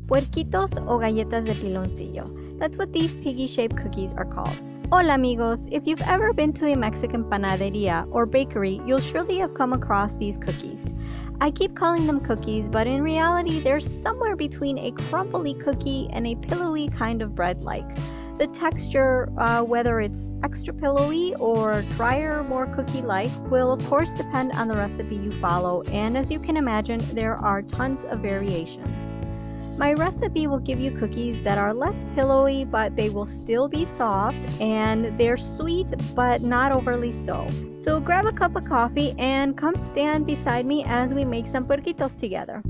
Puerquitos o galletas de Piloncillo. That's what these piggy-shaped cookies are called. Hola amigos! If you've ever been to a Mexican panaderia or bakery, you'll surely have come across these cookies. I keep calling them cookies, but in reality, they're somewhere between a crumbly cookie and a pillowy kind of bread-like. The texture, whether it's extra pillowy or drier, more cookie-like, will of course depend on the recipe you follow, and as you can imagine, there are tons of variations. My recipe will give you cookies that are less pillowy, but they will still be soft, and they're sweet, but not overly so. So grab a cup of coffee and come stand beside me as we make some puerquitos together.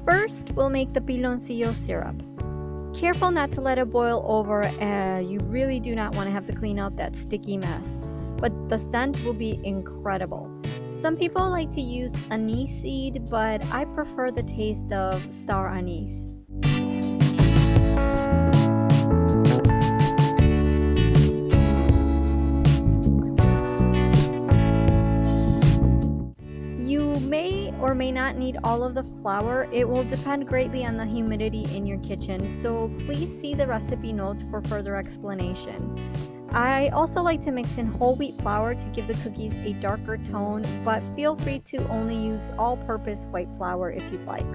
First, we'll make the piloncillo syrup. Careful not to let it boil over, you really do not want to have to clean out that sticky mess. But the scent will be incredible. Some people like to use anise seed, but I prefer the taste of star anise. You may or may not need all of the flour. It will depend greatly on the humidity in your kitchen, so please see the recipe notes for further explanation. I also like to mix in whole wheat flour to give the cookies a darker tone, but feel free to only use all-purpose white flour if you'd like.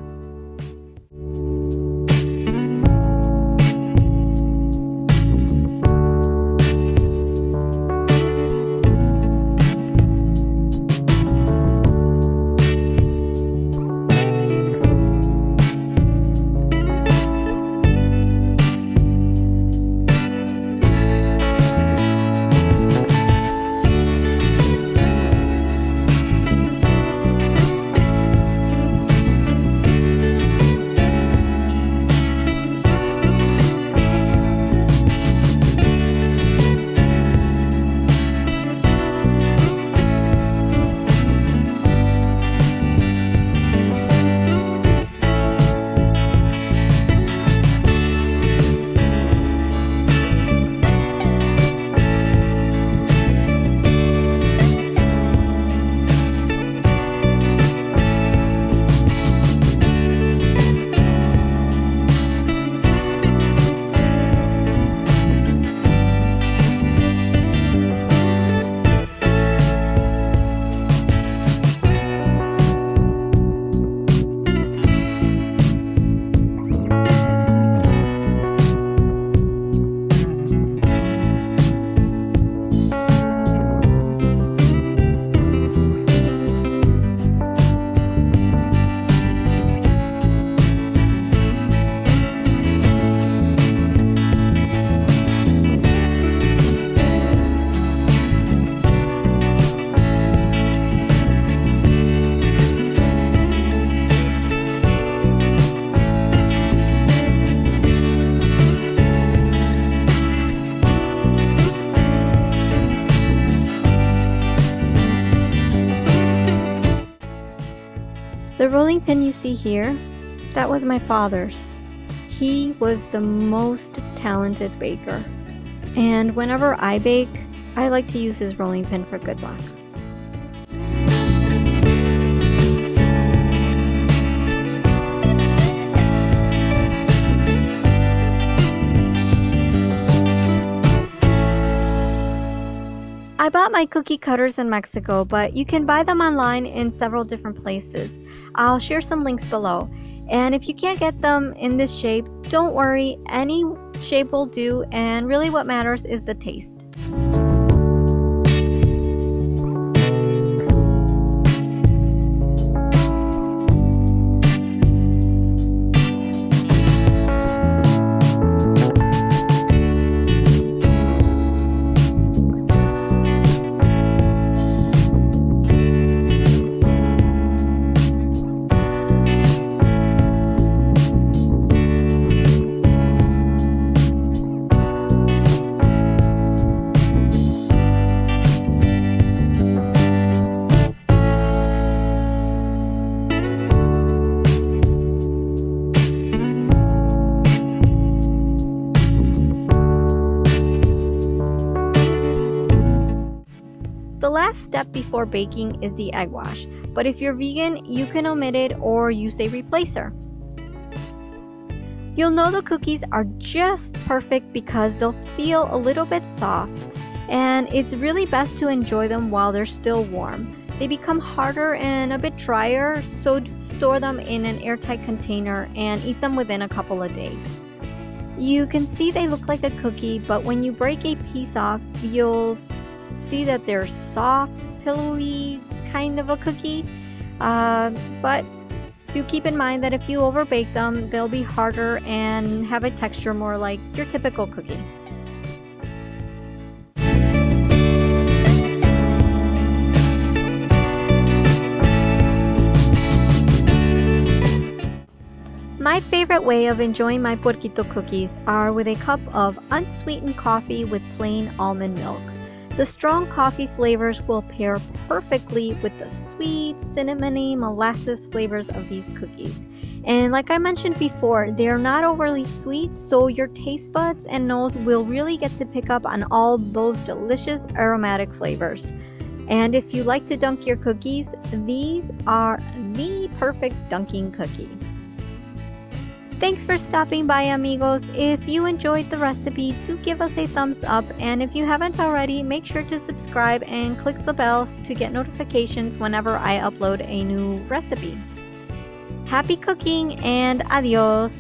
The rolling pin you see here, that was my father's. He was the most talented baker. And whenever I bake, I like to use his rolling pin for good luck. I bought my cookie cutters in Mexico, but you can buy them online in several different places. I'll share some links below. And if you can't get them in this shape, don't worry, any shape will do, and really what matters is the taste. the last step before baking is the egg wash, but if you're vegan, you can omit it or use a replacer. You'll know the cookies are just perfect because they'll feel a little bit soft, and it's really best to enjoy them while they're still warm. They become harder and a bit drier, so store them in an airtight container and eat them within a couple of days. You can see they look like a cookie, but when you break a piece off, you'll see that they're soft, pillowy kind of a cookie, but do keep in mind that if you overbake them, they'll be harder and have a texture more like your typical cookie. My favorite way of enjoying my Puerquito cookies are with a cup of unsweetened coffee with plain almond milk. The strong coffee flavors will pair perfectly with the sweet, cinnamony, molasses flavors of these cookies. And like I mentioned before, they are not overly sweet, so your taste buds and nose will really get to pick up on all those delicious aromatic flavors. And if you like to dunk your cookies, these are the perfect dunking cookie. Thanks for stopping by, amigos. If you enjoyed the recipe, do give us a thumbs up, and if you haven't already, make sure to subscribe and click the bell to get notifications whenever I upload a new recipe. Happy cooking and adios!